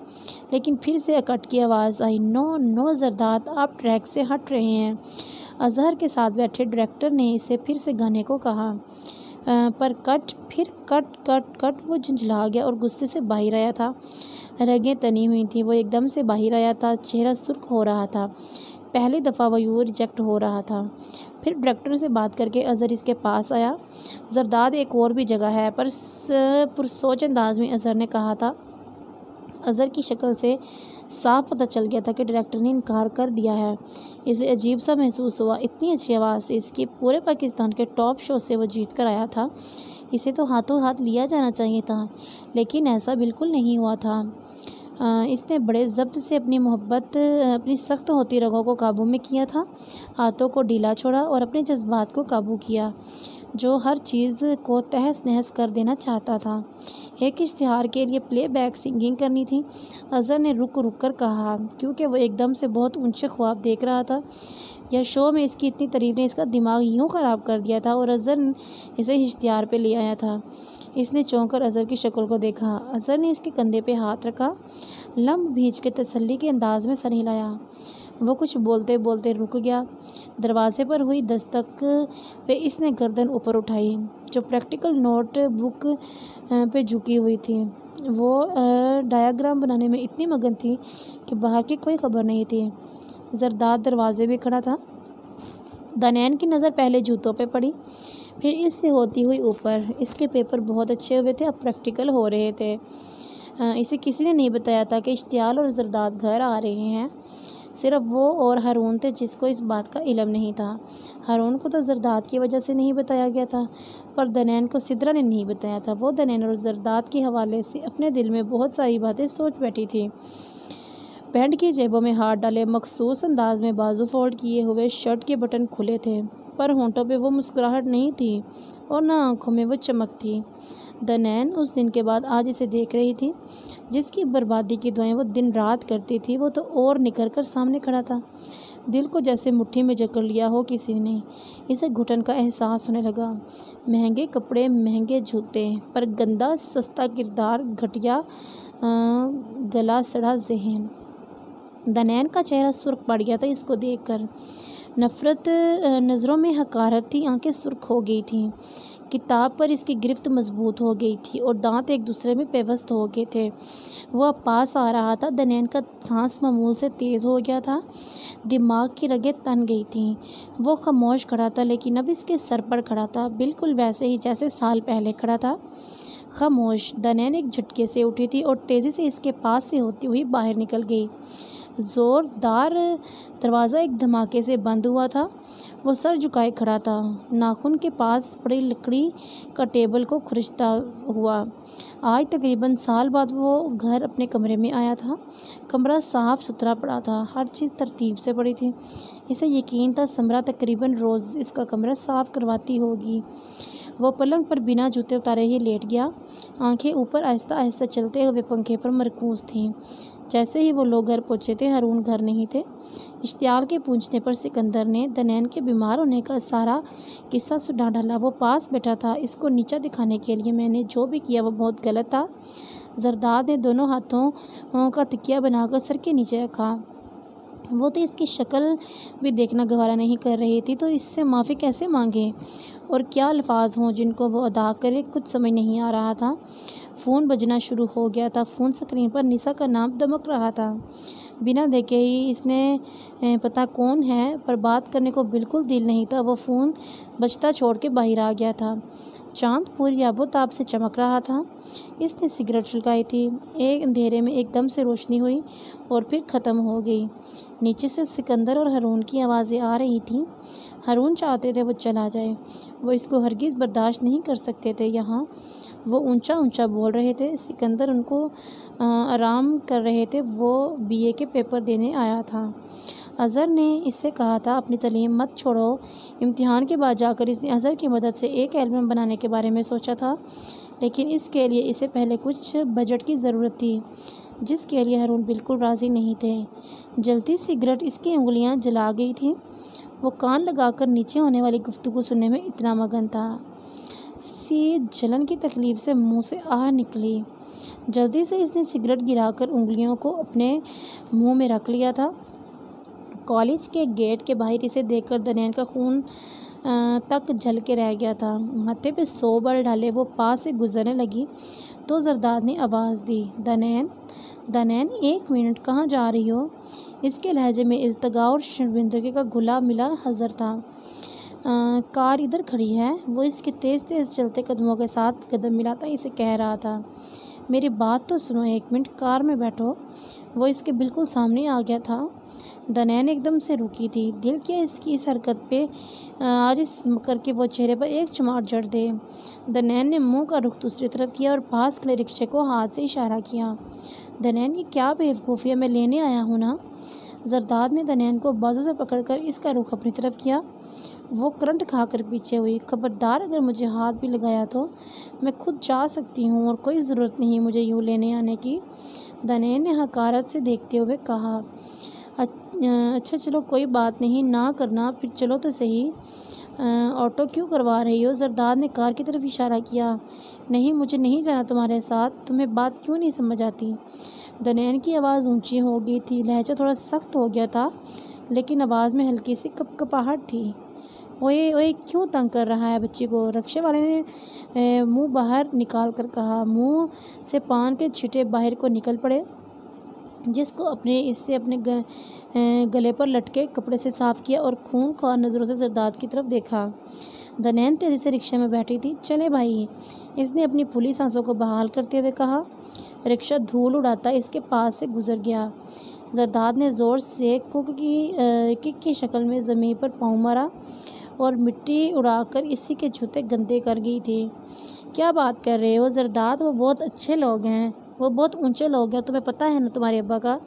लेकिन फिर से अकट की आवाज़ आई। नो जरदाद, आप ट्रैक से हट रहे हैं। अज़हर के साथ बैठे डायरेक्टर ने इसे फिर से गाने को कहा, पर फिर कट। वो झुंझला गया और गुस्से से बाहर आया था। रगें तनी हुई थी। वो एकदम से बाहर आया था। चेहरा सुर्ख हो रहा था। पहली दफ़ा वो यूँ रिजेक्ट हो रहा था। फिर डायरेक्टर से बात करके अज़हर इसके पास आया। ज़रदाद एक और भी जगह है, पर पुरसोच अंदाज में अज़हर ने कहा था। अज़हर की शक्ल से साफ पता चल गया था कि डायरेक्टर ने इनकार कर दिया है। इसे अजीब सा महसूस हुआ। इतनी अच्छी आवाज़ थी इसकी, पूरे पाकिस्तान के टॉप शो से वो जीत कर आया था। इसे तो हाथों हाथ लिया जाना चाहिए था, लेकिन ऐसा बिल्कुल नहीं हुआ था। इसने बड़े ज़ब्त से अपनी मोहब्बत, अपनी सख्त होती रगों को काबू में किया था। हाथों को ढीला छोड़ा और अपने जज्बात को काबू किया, जो हर चीज़ को तहस नहस कर देना चाहता था। एक इश्तिहार के लिए प्लेबैक सिंगिंग करनी थी। अज़हर ने रुक रुक कर कहा, क्योंकि वो एकदम से बहुत ऊंचे ख्वाब देख रहा था। यह शो में इसकी इतनी तारीफ ने इसका दिमाग यूँ ख़राब कर दिया था, और अज़हर इसे इश्तिहार पे ले आया था। इसने चौंक कर अज़हर की शक्ल को देखा। अज़हर ने इसके कंधे पे हाथ रखा, लम्ब भींच के तसल्ली के अंदाज में सर हिलाया। वो कुछ बोलते बोलते रुक गया। दरवाजे पर हुई दस्तक पे इसने गर्दन ऊपर उठाई, जो प्रैक्टिकल नोट बुक पे झुकी हुई थी। वो डायग्राम बनाने में इतनी मगन थी कि बाहर की कोई खबर नहीं थी। ज़रदाद दरवाजे में खड़ा था। दनैन की नज़र पहले जूतों पे पड़ी, फिर इससे होती हुई ऊपर। इसके पेपर बहुत अच्छे हुए थे, अब प्रैक्टिकल हो रहे थे। इसे किसी ने नहीं बताया था कि इश्तियाल और ज़रदाद घर आ रहे हैं। सिर्फ वो और हारून थे जिसको इस बात का इल्म नहीं था। हारून को तो ज़रदाद की वजह से नहीं बताया गया था, पर दनैन को सिद्रा ने नहीं बताया था। वो दनैन और ज़रदाद के हवाले से अपने दिल में बहुत सारी बातें सोच बैठी थी। पैंट की जेबों में हाथ डाले, मखसूस अंदाज में बाजू फोल्ड किए हुए शर्ट के बटन खुले थे, पर होंठों पे वो मुस्कुराहट नहीं थी और ना आंखों में वो चमक थी। दनैन उस दिन के बाद आज इसे देख रही थी, जिसकी बर्बादी की दुआएं वो दिन रात करती थी। वो तो और निकल कर सामने खड़ा था। दिल को जैसे मुट्ठी में जकड़ लिया हो किसी ने। इसे घुटन का एहसास होने लगा। महंगे कपड़े, महंगे जूते, पर गंदा सस्ता किरदार, घटिया गला सड़ा जहन। दनैन का चेहरा सुर्ख पड़ गया था इसको देखकर। नफ़रत, नज़रों में हकारत थी, आंखें सुर्ख हो गई थीं। किताब पर इसकी गिरफ्त मजबूत हो गई थी और दांत एक दूसरे में पेवस्त हो गए थे। वो अब पास आ रहा था। दनैन का सांस मामूल से तेज़ हो गया था। दिमाग की रगें तन गई थीं। वो खामोश खड़ा था, लेकिन अब इसके सर पर खड़ा था, बिल्कुल वैसे ही जैसे साल पहले खड़ा था। खामोश। दनैन एक झटके से उठी थी और तेज़ी से इसके पास से होती हुई बाहर निकल गई। ज़ोरदार दरवाज़ा एक धमाके से बंद हुआ था। वो सर झुकाए खड़ा था, नाखून के पास पड़ी लकड़ी का टेबल को खुरचता हुआ। आज तकरीबन साल बाद वो घर अपने कमरे में आया था। कमरा साफ़ सुथरा पड़ा था, हर चीज़ तरतीब से पड़ी थी। इसे यकीन था समरा तकरीबन रोज़ इसका कमरा साफ़ करवाती होगी। वो पलंग पर बिना जूते उतारे ही लेट गया। आंखें ऊपर आहिस्ता आहिस्ता चलते हुए पंखे पर मरकूज़ थीं। जैसे ही वो लोग घर पहुँचे थे, हारून घर नहीं थे। इश्तियाल के पूछने पर सिकंदर ने दनैन के बीमार होने का सारा किस्सा सुना डाला। वो पास बैठा था। इसको नीचा दिखाने के लिए मैंने जो भी किया वो बहुत गलत था। ज़रदाद ने दोनों हाथों का तकिया बनाकर सर के नीचे रखा। वो तो इसकी शक्ल भी देखना गवारा नहीं कर रही थी, तो इससे माफ़ी कैसे मांगे और क्या अल्फाज हों जिनको वो अदा करे, कुछ समझ नहीं आ रहा था। फ़ोन बजना शुरू हो गया था। फ़ोन स्क्रीन पर निसा का नाम दमक रहा था। बिना देखे ही इसने पता कौन है, पर बात करने को बिल्कुल दिल नहीं था। वो फ़ोन बजता छोड़ के बाहर आ गया था। चाँद पूरी आबोताब से चमक रहा था। इसने सिगरेट सुलगाई थी। एक अंधेरे में एकदम से रोशनी हुई और फिर ख़त्म हो गई। नीचे से सिकंदर और हारून की आवाज़ें आ रही थीं। हारून चाहते थे वो चला जाए। वो इसको हरगिज़ बर्दाश्त नहीं कर सकते थे यहाँ। वो ऊंचा ऊंचा बोल रहे थे। सिकंदर उनको आराम कर रहे थे। वो बीए के पेपर देने आया था। अज़हर ने इससे कहा था अपनी तालीम मत छोड़ो। इम्तिहान के बाद जाकर इसने अज़हर की मदद से एक एल्बम बनाने के बारे में सोचा था, लेकिन इसके लिए इसे पहले कुछ बजट की ज़रूरत थी, जिसके लिए हारून बिल्कुल राज़ी नहीं थे। जलती सिगरेट इसकी उंगलियां जला गई थी। वो कान लगाकर नीचे होने वाली गुफ्तगू सुनने में इतना मगन था। सी जलन की तकलीफ़ से मुंह से आह निकली। जल्दी से इसने सिगरेट गिराकर उंगलियों को अपने मुंह में रख लिया था। कॉलेज के गेट के बाहर इसे देखकर दनैन का खून तक झल के रह गया था। माथे पे 100 बार डाले वो पास से गुजरने लगी तो ज़रदाद ने आवाज़ दी, दनैन। दनैन, 1 मिनट, कहाँ जा रही हो? इसके लहजे में इल्तगा और शर्मिंदगी का घुला मिला हज़र था। कार इधर खड़ी है। वो इसके तेज़ तेज़ चलते कदमों के साथ कदम मिलाता इसे कह रहा था। मेरी बात तो सुनो, 1 मिनट, कार में बैठो। वो इसके बिल्कुल सामने आ गया था। दनैन एकदम से रुकी थी। दिल किया इसकी इस हरकत पे आज इस करके वो चेहरे पर एक चमाट जड़ दे। दनैन ने मुंह का रुख दूसरी तरफ किया और पास खड़े रिक्शे को हाथ से इशारा किया। दनैन, ये क्या बेवकूफ़ी है, मैं लेने आया हूँ ना। जरदाद ने दनैन को बाजू से पकड़कर इसका रुख अपनी तरफ किया। वो करंट खाकर पीछे हुई। खबरदार, अगर मुझे हाथ भी लगाया तो मैं खुद जा सकती हूँ और कोई ज़रूरत नहीं मुझे यूँ लेने आने की। दनैन ने हकारत से देखते हुए कहा। अच्छा चलो, कोई बात नहीं, ना करना, फिर चलो तो सही। ऑटो क्यों करवा रही हो? जरदाद ने कार की तरफ इशारा किया। नहीं, मुझे नहीं जाना तुम्हारे साथ। तुम्हें बात क्यों नहीं समझ आती? दनैन की आवाज़ ऊंची हो गई थी। लहजा थोड़ा सख्त हो गया था, लेकिन आवाज़ में हल्की सी कपकपाहट थी। ओए ओए, क्यों तंग कर रहा है बच्ची को? रिक्शे वाले ने मुंह बाहर निकाल कर कहा। मुंह से पान के छींटे बाहर को निकल पड़े, जिसको अपने गले पर लटके कपड़े से साफ किया और खूंखार नज़रों से जरदाद की तरफ देखा। दनैन तेज़ी से रिक्शे में बैठी थी। चले भाई, इसने अपनी फूली सांसों को बहाल करते हुए कहा। रिक्शा धूल उड़ाता इसके पास से गुजर गया। जरदाद ने ज़ोर से किक की शक्ल में ज़मीन पर पाँव मारा और मिट्टी उड़ाकर इसी के जूते गंदे कर गई थी। क्या बात कर रहे हो जरदाद? वो बहुत अच्छे लोग हैं, वो बहुत ऊंचे लोग हैं, तुम्हें पता है ना तुम्हारे अब्बा का?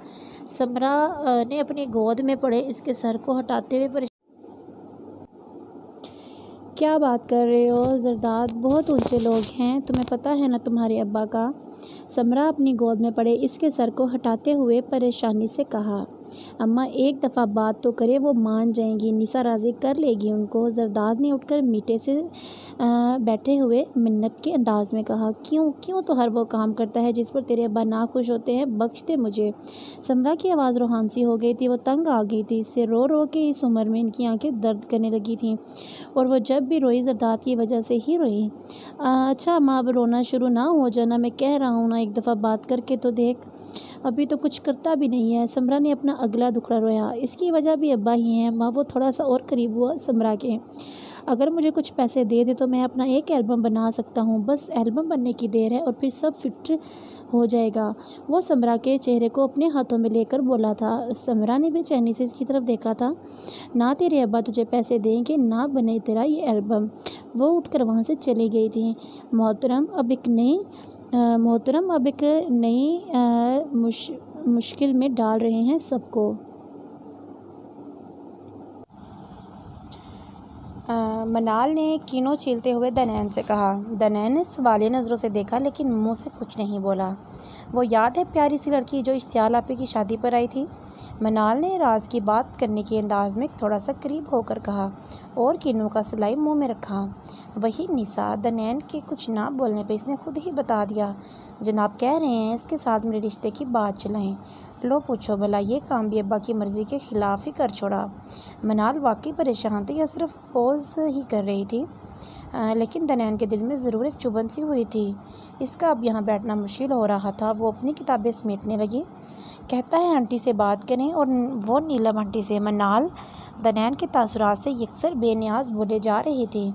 समरा ने अपनी गोद में पड़े इसके सर को हटाते हुए क्या बात कर रहे हो जरदाद? बहुत ऊंचे लोग हैं, तुम्हें पता है ना तुम्हारे अब्बा का? समरा अपनी गोद में पड़े इसके सर को हटाते हुए परेशानी से कहा। अम्मा, एक दफ़ा बात तो करे, वो मान जाएंगी, निसा राज़ी कर लेगी उनको। जरदाद ने उठकर मीटे से बैठे हुए मिन्नत के अंदाज में कहा। क्यों तो हर वो काम करता है जिस पर तेरे अब्बा नाखुश होते हैं। बख्श दे मुझे। समरा की आवाज़ रूहान सी हो गई थी। वो तंग आ गई थी। इससे रो रो के इस उम्र में इनकी आंखें दर्द करने लगी थीं, और वो जब भी रोई जरदाद की वजह से ही रोई। अच्छा अम्मा, अब रोना शुरू ना हो जाना, मैं कह रहा हूँ ना, एक दफ़ा बात करके तो देख। अभी तो कुछ करता भी नहीं है। समरा ने अपना अगला दुखड़ा रोया। इसकी वजह भी अब्बा ही हैं। माँ, वो थोड़ा सा और करीब हुआ समरा के। अगर मुझे कुछ पैसे दे दे तो मैं अपना एक एल्बम बना सकता हूँ। बस एल्बम बनने की देर है और फिर सब फिट हो जाएगा। वो समरा के चेहरे को अपने हाथों में लेकर बोला था। समरा ने बेचैनी से इसकी तरफ देखा था। ना तेरे अब्बा तुझे पैसे देंगे, ना बने तेरा ये एल्बम। वो उठकर वहाँ से चली गई थी। मोहतरम, अब एक नई मुश्किल में डाल रहे हैं सबको। मनाल ने कीनो छीलते हुए दनैन से कहा। दनैन ने सवालिया नज़रों से देखा, लेकिन मुंह से कुछ नहीं बोला। वो याद है प्यारी सी लड़की जो इश्तियाल आपी की शादी पर आई थी? मनाल ने राज की बात करने के अंदाज में थोड़ा सा करीब होकर कहा, और कीनो का सिलाई मुंह में रखा। वही निसा। दनैन के कुछ ना बोलने पे इसने खुद ही बता दिया। जनाब कह रहे हैं इसके साथ मेरे रिश्ते की बात चलाएं। लो पूछो भला, ये काम भी अब्बा की मर्ज़ी के ख़िलाफ़ ही कर छोड़ा। मनाल वाकई परेशान थी, या सिर्फ पोज ही कर रही थी? लेकिन दनैन के दिल में ज़रूर एक चुभन सी हुई थी। इसका अब यहाँ बैठना मुश्किल हो रहा था। वो अपनी किताबें समेटने लगी। कहता है आंटी से बात करें, और वो नीलम आंटी से। मनाल दनैन के तासुरात से यकसर बेनियाज बोले जा रही थी।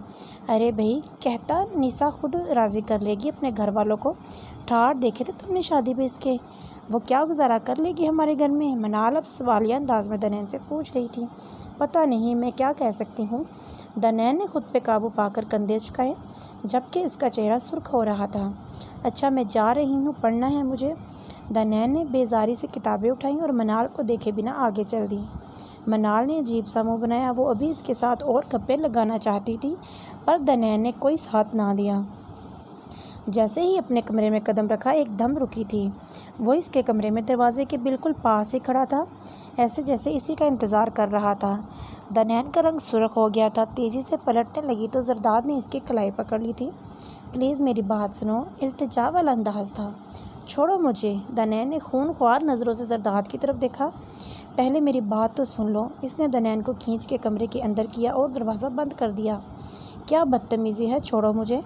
अरे भाई, कहता निसा खुद राज़ी कर लेगी अपने घर वालों को। ठाठ देखे थे तुमने शादी पे इसके, वो क्या गुजारा कर लेगी हमारे घर में? मनाल अब सवालिया अंदाज में दनैन से पूछ रही थी। पता नहीं, मैं क्या कह सकती हूँ। दनैन ने खुद पे काबू पाकर कंधे झुकाए, जबकि इसका चेहरा सुर्ख हो रहा था। अच्छा, मैं जा रही हूँ, पढ़ना है मुझे। दनैन ने बेजारी से किताबें उठाई और मनाल को देखे बिना आगे चल दी। मनाल ने अजीब सा मुँह बनाया। वो अभी इसके साथ और गप्पे लगाना चाहती थी, पर दनैन ने कोई साथ ना दिया। जैसे ही अपने कमरे में कदम रखा, एकदम रुकी थी। वो इसके कमरे में दरवाजे के बिल्कुल पास ही खड़ा था, ऐसे जैसे इसी का इंतज़ार कर रहा था। दनैन का रंग सुर्ख हो गया था। तेज़ी से पलटने लगी तो जरदाद ने इसकी कलाई पकड़ ली थी। प्लीज़ मेरी बात सुनो। इल्तिजा वाला अंदाज़ था। छोड़ो मुझे। दनैन ने खूनख्वार नज़रों से जरदाद की तरफ देखा। पहले मेरी बात तो सुन लो। इसने दनैन को खींच के कमरे के अंदर किया और दरवाज़ा बंद कर दिया। क्या बदतमीज़ी है, छोड़ो मुझे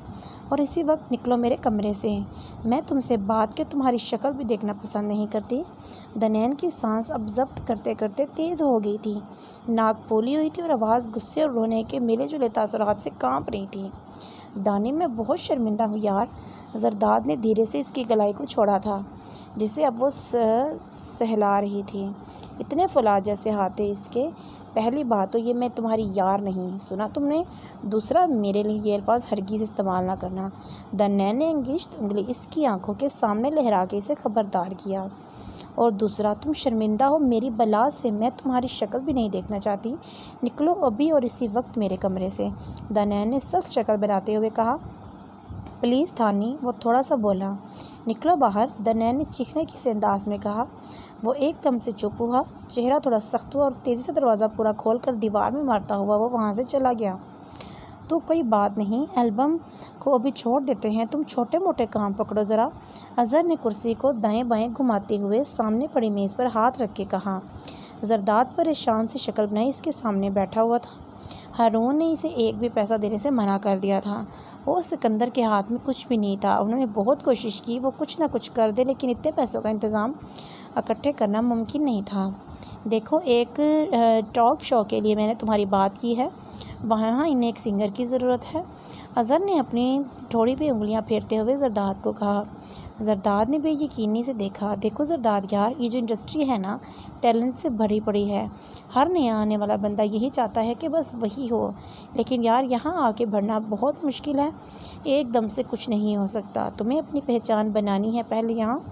और इसी वक्त निकलो मेरे कमरे से। मैं तुमसे बात के तुम्हारी शक्ल भी देखना पसंद नहीं करती। दनैन की सांस अब जब्त करते करते तेज़ हो गई थी। नाक फूली हुई थी और आवाज़ गुस्से और रोने के मिले जुले तासुरात से कांप रही थी। दानी, मैं बहुत शर्मिंदा हूँ यार। जरदाद ने धीरे से इसकी गलाई को छोड़ा था जिसे अब वो सहला रही थी। इतने फुला जैसे हाथ थे इसके। पहली बात तो ये मैं तुम्हारी यार नहीं, सुना तुमने? दूसरा, मेरे लिए ये अल्फाज हरगिज़ इस्तेमाल ना करना। दन्नैन ने अंगिश्त उंगली इसकी आंखों के सामने लहरा के इसे खबरदार किया। और दूसरा, तुम शर्मिंदा हो मेरी बला से, मैं तुम्हारी शक्ल भी नहीं देखना चाहती। निकलो अभी और इसी वक्त मेरे कमरे से। दन्नैन ने सख्त शक्ल बनाते हुए कहा। प्लीज़ थानी, वो थोड़ा सा बोला। निकलो बाहर, दन्नैन ने चीखने के से अंदाज में कहा। वो एकदम से चुप हुआ, चेहरा थोड़ा सख्त हुआ और तेज़ी से दरवाज़ा पूरा खोलकर दीवार में मारता हुआ वो वहाँ से चला गया। तो कोई बात नहीं, एल्बम को अभी छोड़ देते हैं, तुम छोटे मोटे काम पकड़ो ज़रा। अज़हर ने कुर्सी को दाएं बाएं घुमाते हुए सामने पड़ी मेज़ पर हाथ रख के कहा। जरदाद परेशान सी शक्ल बनाई इसके सामने बैठा हुआ था। हारून ने इसे एक भी पैसा देने से मना कर दिया था और सिकंदर के हाथ में कुछ भी नहीं था। उन्होंने बहुत कोशिश की वो कुछ ना कुछ कर दे, लेकिन इतने पैसों का इंतज़ाम इकट्ठे करना मुमकिन नहीं था। देखो, एक टॉक शो के लिए मैंने तुम्हारी बात की है, वहाँ इन्हें एक सिंगर की ज़रूरत है। अज़हर ने अपनी ठोड़ी पे उंगलियां फेरते हुए जरदाद को कहा। जरदाद ने बेयकीनी से देखा। देखो जरदाद यार, ये जो इंडस्ट्री है ना, टैलेंट से भरी पड़ी है। हर नया आने वाला बंदा यही चाहता है कि बस वही हो, लेकिन यार यहाँ आके बढ़ना बहुत मुश्किल है। एकदम से कुछ नहीं हो सकता, तुम्हें अपनी पहचान बनानी है पहले यहाँ।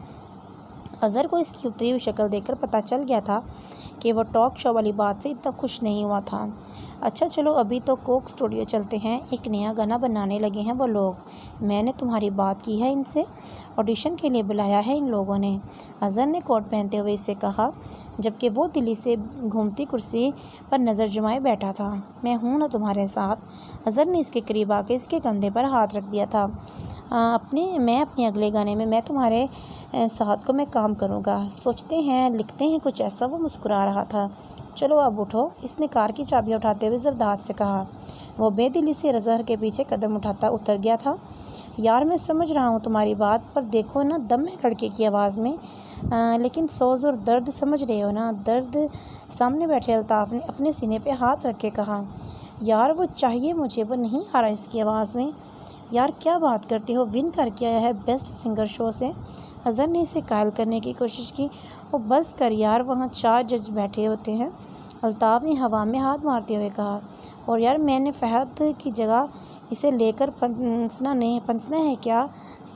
अज़हर को इसकी उतरी हुई शक्ल देखकर पता चल गया था कि वह टॉक शो वाली बात से इतना खुश नहीं हुआ था। अच्छा चलो, अभी तो कोक स्टूडियो चलते हैं, एक नया गाना बनाने लगे हैं वो लोग। मैंने तुम्हारी बात की है इनसे, ऑडिशन के लिए बुलाया है इन लोगों ने। अज़हर ने कोट पहनते हुए इससे कहा, जबकि वो दिल्ली से घूमती कुर्सी पर नज़र जुमाए बैठा था। मैं हूँ ना तुम्हारे साथ। अज़हर ने इसके करीब आके इसके कंधे पर हाथ रख दिया था। मैं अपने अगले गाने में मैं तुम्हारे साथ को मैं काम करूँगा, सोचते हैं लिखते हैं कुछ ऐसा। वो मुस्कुरा रहा था। चलो अब उठो, इसने कार की चाबियां उठाते हुए जरदाद से कहा। वो बेदिली से अज़हर के पीछे कदम उठाता उतर गया था। यार मैं समझ रहा हूँ तुम्हारी बात, पर देखो ना, दम है लड़के की आवाज़ में, लेकिन सोज और दर्द समझ रहे हो ना, दर्द। सामने बैठे अल्ताफ़ ने अपने सीने पे हाथ रख के कहा। यार वो चाहिए मुझे, वो नहीं आ रहा इसकी आवाज़ में। यार क्या बात करती हो, विन करके आया है बेस्ट सिंगर शो से। अज़हर ने इसे कायल करने की कोशिश की। वो बस कर यार, वहाँ 4 जज बैठे होते हैं। अल्ताफ़ ने हवा में हाथ मारते हुए कहा। और यार मैंने फ़हद की जगह इसे लेकर पंसना है क्या,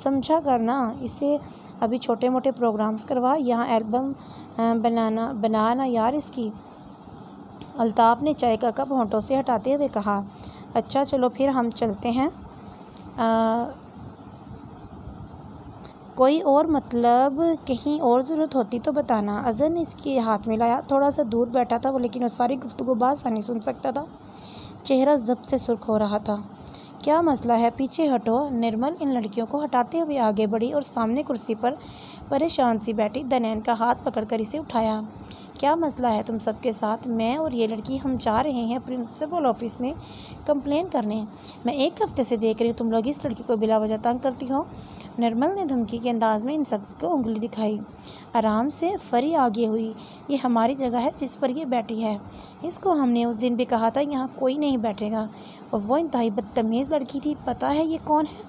समझा करना। इसे अभी छोटे मोटे प्रोग्राम्स करवा, यहाँ एल्बम बनाना यार इसकी। अल्ताफ़ ने चाय का कप होंठों से हटाते हुए कहा। अच्छा चलो फिर हम चलते हैं। कोई और मतलब कहीं और ज़रूरत होती तो बताना। अज़हर ने इसके हाथ मिलाया। थोड़ा सा दूर बैठा था वो, लेकिन वो सारी गुफ्तगू बासानी सुन सकता था। चेहरा ज़ब्त से सुर्ख हो रहा था। क्या मसला है, पीछे हटो। निर्मल इन लड़कियों को हटाते हुए आगे बढ़ी और सामने कुर्सी पर परेशान सी बैठी दनैन का हाथ पकड़कर इसे उठाया। क्या मसला है तुम सबके साथ? मैं और ये लड़की हम जा रहे हैं प्रिंसिपल ऑफिस में कंप्लेन करने। मैं एक हफ्ते से देख रही हूँ तुम लोग इस लड़की को बिला वजह तंग करती हो। निर्मल ने धमकी के अंदाज में इन सबको उंगली दिखाई। आराम से, फरी आगे हुई। ये हमारी जगह है जिस पर ये बैठी है। इसको हमने उस दिन भी कहा था यहाँ कोई नहीं बैठेगा। और वो इंतहाई बदतमीज़ लड़की थी। पता है ये कौन है?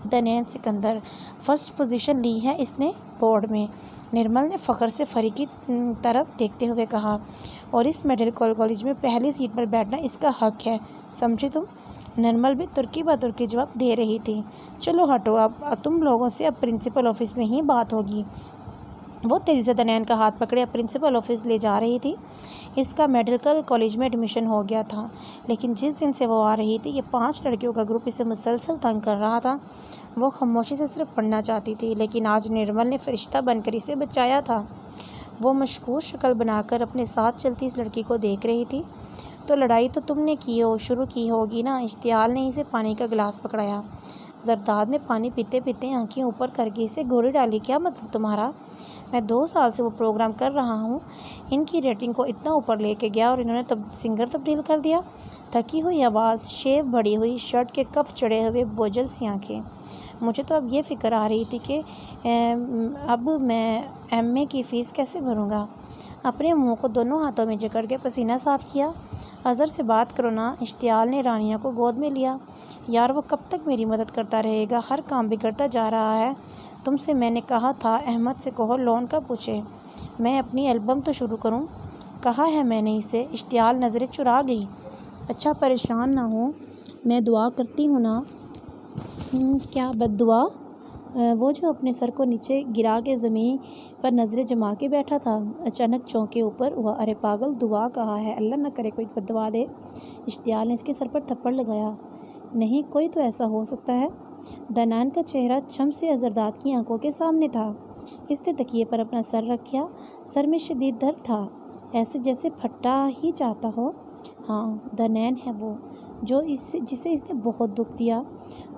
दनैन सिकंदर। फर्स्ट पोजीशन ली है इसने बोर्ड में। निर्मल ने फ़ख्र से फरी की तरफ देखते हुए कहा। और इस मेडिकल कॉलेज में पहली सीट पर बैठना इसका हक है, समझी तुम? निर्मल भी तुर्की ब तुर्की जवाब दे रही थी। चलो हटो, अब तुम लोगों से अब प्रिंसिपल ऑफिस में ही बात होगी। वो तेज़ी से दनैन का हाथ पकड़े अब प्रिंसिपल ऑफिस ले जा रही थी। इसका मेडिकल कॉलेज में एडमिशन हो गया था, लेकिन जिस दिन से वो आ रही थी ये 5 लड़कियों का ग्रुप इसे मुसलसल तंग कर रहा था। वो खामोशी से सिर्फ पढ़ना चाहती थी, लेकिन आज निर्मल ने फरिश्ता बनकर इसे बचाया था। वो मशकूर शक्ल बनाकर अपने साथ चलती इस लड़की को देख रही थी। तो लड़ाई तो तुमने शुरू की होगी ना? इश्तियाल ने इसे पानी का गिलास पकड़ाया। जरदाद ने पानी पीते पीते आंखें ऊपर करके इसे गोली डाली। क्या मतलब तुम्हारा? मैं 2 साल से वो प्रोग्राम कर रहा हूँ। इनकी रेटिंग को इतना ऊपर लेके गया और इन्होंने सिंगर तब्दील कर दिया। थकी हुई आवाज़, शेव बढ़ी हुई शर्ट के कफ चढ़े हुए बोझल सी आंखें। मुझे तो अब ये फ़िक्र आ रही थी कि अब मैं एमए की फ़ीस कैसे भरूँगा। अपने मुंह को दोनों हाथों में जकड़ के पसीना साफ़ किया। अज़हर से बात करो ना। इश्तियाल ने रानिया को गोद में लिया। यार वो कब तक मेरी मदद करता रहेगा? हर काम बिगड़ता जा रहा है। तुमसे मैंने कहा था अहमद से कहो लोन का पूछे। मैं अपनी एल्बम तो शुरू करूं। कहा है मैंने इसे। इश्तियाल नज़रें चुरा गई। अच्छा परेशान ना हो, मैं दुआ करती हूँ ना। क्या बद्दुआ? वो जो अपने सर को नीचे गिरा के ज़मीन पर नज़रें जमा के बैठा था अचानक चौंके ऊपर हुआ। अरे पागल, दुआ कहा है, अल्लाह न करे कोई बद्दुआ दे। इश्तियाल ने इसके सर पर थप्पड़ लगाया। नहीं, कोई तो ऐसा हो सकता है। दनान का चेहरा छम से जरदाद की आंखों के सामने था। इसने तकिए पर अपना सर रखा। सर में शदीद दर्द था, ऐसे जैसे फटा ही चाहता हो। हाँ, दनैन है वो जो जिसे इसने बहुत दुख दिया।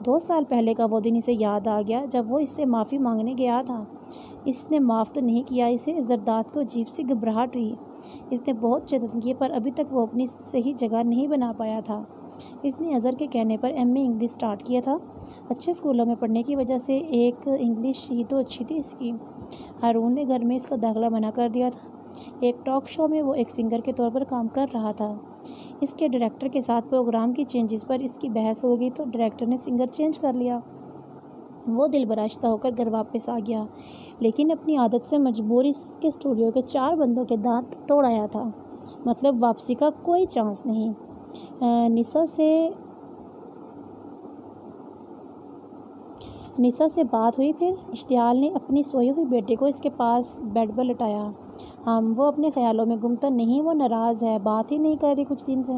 2 साल पहले का वो दिन इसे याद आ गया जब वो इससे माफ़ी मांगने गया था। इसने माफ़ तो नहीं किया इसे। जरदाद को अजीब सी घबराहट हुई। इसने बहुत जतन किए पर अभी तक वो अपनी सही जगह नहीं बना पाया था। इसने अज़हर के कहने पर एमए इंग्लिश स्टार्ट किया था। अच्छे स्कूलों में पढ़ने की वजह से एक इंग्लिश ही तो अच्छी थी इसकी। हारून ने घर में इसका दाखिला मना कर दिया था। एक टॉक शो में वो एक सिंगर के तौर पर काम कर रहा था। इसके डायरेक्टर के साथ प्रोग्राम की चेंजेस पर इसकी बहस हो गई तो डायरेक्टर ने सिंगर चेंज कर लिया। वो दिल बराश्ता होकर घर वापस आ गया, लेकिन अपनी आदत से मजबूर इसके स्टूडियो के 4 बंदों के दांत तोड़ आया था। मतलब वापसी का कोई चांस नहीं। निसा से बात हुई। फिर इश्तियाल ने अपनी सोई हुई बेटे को इसके पास बेड पर लटाया। वो अपने ख्यालों में गुम तो नहीं, वो नाराज़ है, बात ही नहीं कर रही कुछ दिन से।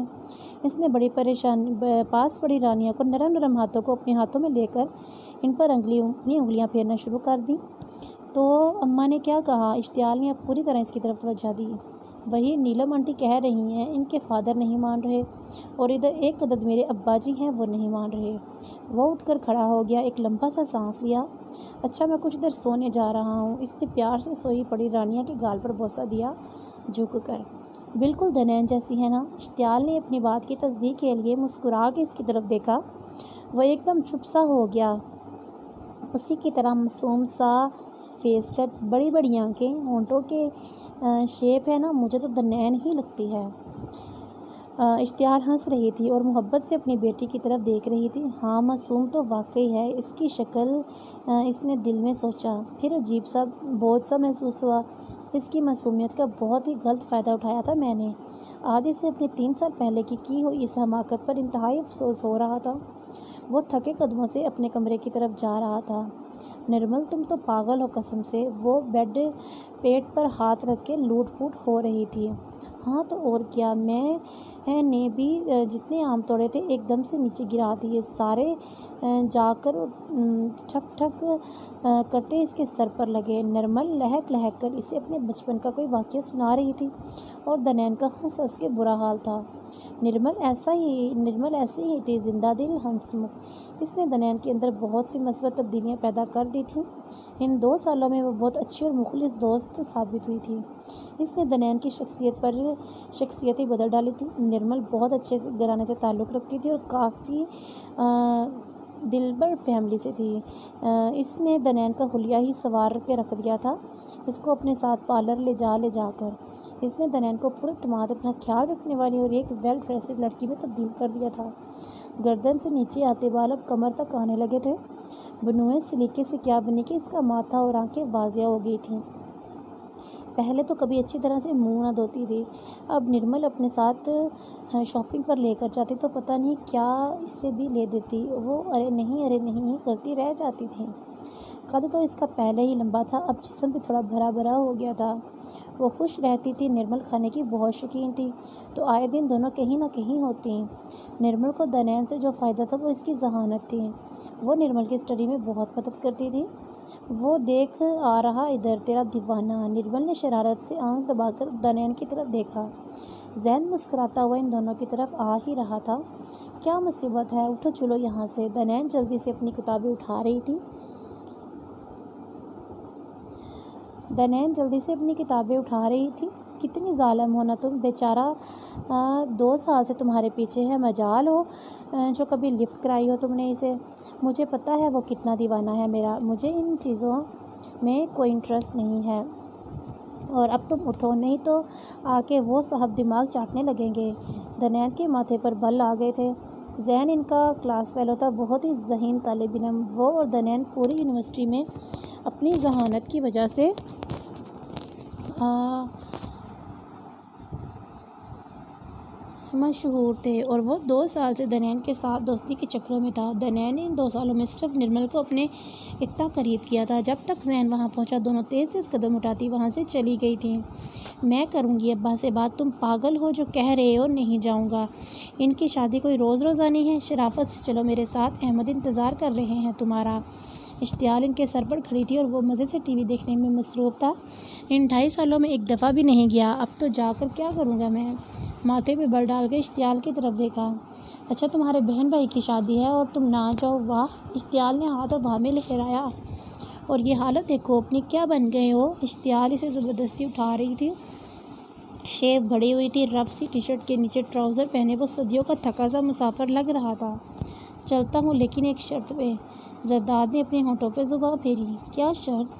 इसने बड़ी परेशान पास पड़ी रानिया को नरम नरम हाथों को अपने हाथों में लेकर इन पर उंगलियां फेरना शुरू कर दी। तो अम्मा ने क्या कहा? इश्तियाल ने अब पूरी तरह इसकी तरफ तवज्जो दी। वही नीलम आंटी कह रही हैं, इनके फादर नहीं मान रहे और इधर एक अदद मेरे अब्बा जी हैं, वो नहीं मान रहे। वो उठकर खड़ा हो गया, एक लंबा सा सांस लिया। अच्छा, मैं कुछ देर सोने जा रहा हूँ। इसने प्यार से सोई पड़ी रानिया के गाल पर बोसा दिया झुक कर। बिल्कुल दनैन जैसी है ना? इश्तियाल ने अपनी बात की तस्दीक के लिए मुस्कुरा के इसकी तरफ देखा। वह एकदम चुप सा हो गया। उसी की तरह मासूम सा फेस कट, बड़ी बड़ी आंखें, होंठों के शेप है ना, मुझे तो दनैन ही लगती है। इश्तियाल हंस रही थी और मोहब्बत से अपनी बेटी की तरफ देख रही थी। हाँ, मासूम तो वाकई है इसकी शक्ल, इसने दिल में सोचा। फिर अजीब सा बोझ सा महसूस हुआ। इसकी मासूमियत का बहुत ही गलत फ़ायदा उठाया था मैंने। आज इसे अपनी 3 साल पहले की हुई इस हमाकत पर इंतहाई अफसोस हो रहा था। वो थके कदमों से अपने कमरे की तरफ जा रहा था। निर्मल, तुम तो पागल हो कसम से। वो पेट पर हाथ रख के लूट-फूट हो रही थी। हाँ तो और क्या, मैंने भी जितने आम तोड़े थे एकदम से नीचे गिरा दिए सारे। जाकर ठक ठक करते इसके सर पर लगे। निर्मल लहक लहक कर इसे अपने बचपन का कोई वाक़या सुना रही थी और दनैन का हंस हंस के बुरा हाल था। निर्मल ऐसे ही थी, जिंदा दिल, हंसमुख। इसने दनैन के अंदर बहुत सी मस्बत तब्दीलियाँ पैदा कर दी थी। इन 2 सालों में वो बहुत अच्छी और मुखलिस दोस्त साबित हुई थी। इसने दनैन की शख्सियत ही बदल डाली थी। निर्मल बहुत अच्छे से घराने से ताल्लुक़ रखती थी और काफ़ी दिलबर फैमिली से थी। इसने दनैन का हुलिया ही सवार के रख दिया था, इसको अपने साथ पार्लर ले जाकर। इसने दनैन को पूरे तमाम अपना ख्याल रखने वाली और एक वेल ड्रेस्ड लड़की में तब्दील कर दिया था। गर्दन से नीचे आते बाल अब कमर तक आने लगे थे। बनुए सलीके से क्या बनी कि इसका माथा और आंखें वाजिया हो गई थीं। पहले तो कभी अच्छी तरह से मुंह न धोती थी। अब निर्मल अपने साथ शॉपिंग पर लेकर जाती तो पता नहीं क्या इसे भी ले देती। वो अरे नहीं करती रह जाती थी। कद तो इसका पहले ही लंबा था, अब जिस्म भी थोड़ा भरा भरा हो गया था। वो खुश रहती थी। निर्मल खाने की बहुत शौकीन थी, तो आए दिन दोनों कहीं ना कहीं होती। निर्मल को दनैन से जो फ़ायदा था वो इसकी जहानत थी। वो निर्मल की स्टडी में बहुत मदद करती थी। वो देख आ रहा इधर तेरा दीवाना। निर्मल ने शरारत से आंख दबाकर दनैन की तरफ देखा। जैन मुस्कुराता हुआ इन दोनों की तरफ आ ही रहा था। क्या मुसीबत है, उठो चलो यहाँ से। दनैन जल्दी से अपनी किताबें उठा रही थी। कितनी जालिम हो ना तुम, बेचारा 2 साल से तुम्हारे पीछे है। मजाल हो जो कभी लिफ्ट कराई हो तुमने इसे। मुझे पता है वो कितना दीवाना है मेरा। मुझे इन चीज़ों में कोई इंटरेस्ट नहीं है। और अब तुम उठो, नहीं तो आके वो साहब दिमाग चाटने लगेंगे। दनैन के माथे पर बल आ गए थे। जैन इनका क्लास फेलो था, बहुत ही ज़हीन तालिब इल्म। वो और दनैन पूरी यूनिवर्सिटी में अपनी जहानत की वजह से मशहूर थे और वो 2 साल से दनैन के साथ दोस्ती के चक्रों में था। दनैन ने इन 2 सालों में सिर्फ निर्मल को अपने इतना करीब किया था। जब तक जैन वहाँ पहुँचा, दोनों तेज़ तेज़ कदम उठाती वहाँ से चली गई थी। मैं करूँगी अब्बा से बात। तुम पागल हो जो कह रहे हो? नहीं जाऊँगा। इनकी शादी कोई रोज़ रोज़ानी है? शराफत से चलो मेरे साथ, अहमद इंतज़ार कर रहे हैं तुम्हारा। इश्तियाल इनके सर पर खड़ी थी और वो मज़े से टीवी देखने में मसरूफ़ था। इन 2.5 सालों में एक दफ़ा भी नहीं गया। अब तो जाकर क्या करूँगा मैं? माथे पे बल डाल के इश्तियाल की तरफ देखा। अच्छा, तुम्हारे बहन भाई की शादी है और तुम ना जाओ? वाह! इश्तियाल ने हाथ हवा में लहराया। और ये हालत देखो अपनी, क्या बन गए हो? इश्तियाल इसे ज़बरदस्ती उठा रही थी। शेव बढ़ी हुई थी, रफ सी टी शर्ट के नीचे ट्राउज़र पहने वो सदियों का थका सा मुसाफिर लग रहा था। चलता हूँ, लेकिन एक शर्त पे। जरदाद ने अपने होठों पे ज़ुबान फेरी। क्या शर्त?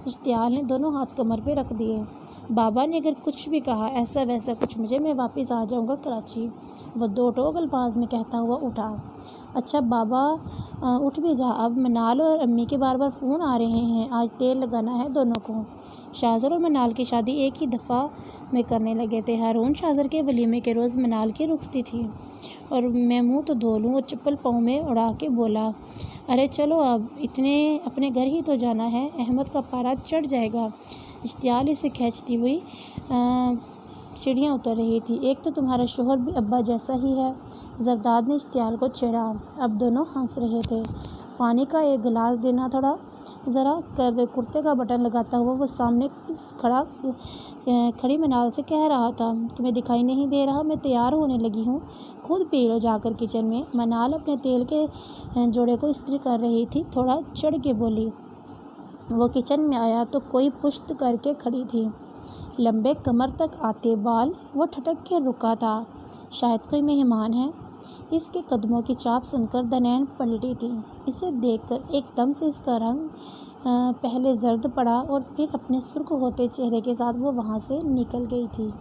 इश्तियाल ने दोनों हाथ कमर पे रख दिए। बाबा ने अगर कुछ भी कहा ऐसा वैसा कुछ मुझे, मैं वापस आ जाऊँगा कराची। वो 2 टोक अल्फाज में कहता हुआ उठा। अच्छा बाबा, उठ भी जा अब। मनाल और अम्मी के बार बार फ़ोन आ रहे हैं। आज तेल लगाना है दोनों को। शाहज़र और मनाल की शादी एक ही दफ़ा में करने लगे थे। हारून शाहज़र के वलीमे के रोज़ मनाल की रुखसती थी और मैं मुँह तो धो लूँ। और चप्पल पाँव में उड़ा के बोला, अरे चलो अब, इतने अपने घर ही तो जाना है, अहमद का पारा चढ़ जाएगा। इश्तियाल इसे खींचती हुई सीढ़ियाँ उतर रही थी। एक तो तुम्हारा शोहर भी अब्बा जैसा ही है। जरदाद ने इश्तियाल को छेड़ा। अब दोनों हंस रहे थे। पानी का एक गिलास देना थोड़ा ज़रा कर। कुर्ते का बटन लगाता हुआ वो सामने खड़ी मनाल से कह रहा था, तुम्हें दिखाई नहीं दे रहा? मैं तैयार होने लगी हूँ, खुद पी लो जाकर किचन में। मनाल अपने तेल के जोड़े को इस्त्री कर रही थी। थोड़ा चढ़ के बोली। वो किचन में आया तो कोई पुश्त करके खड़ी थी, लंबे कमर तक आते बाल। वो ठटक के रुका था, शायद कोई मेहमान है। इसके कदमों की चाप सुनकर दनैन पलटी थी। इसे देखकर एकदम से इसका रंग पहले जर्द पड़ा और फिर अपने सुर्ख होते चेहरे के साथ वो वहाँ से निकल गई थी।